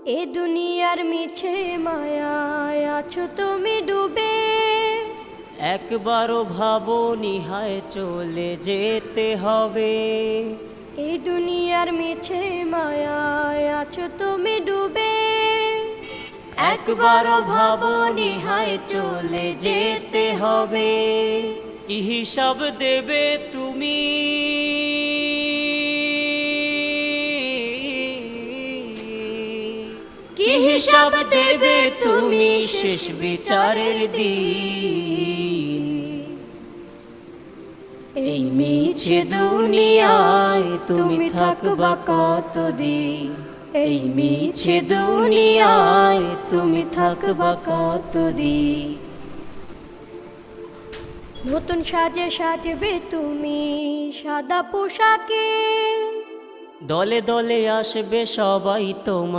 এ দুনিয়ার মিছে মায়ায় আছো তুমি ডুবে। একবারও ভাবোনি হায় চলে যেতে হবে। এই দুনিয়ার মিছে মায়ায় আছো তুমি ডুবে। একবারও ভাবোনি হায় চলে যেতে হবে। কি হিসাব দেবে তুমি? কি হিসাব দেবে তুমি শেষ বিচারের দিন? এই মিছে দুনিয়ায় তুমি থাকবা কতদিন? এই মিছে দুনিয়ায় তুমি থাকবা কতদিন? নতুন সাজে সাজবে তুমি সাদা পোশাকে। দলে দলে আসবে সবাই তোমার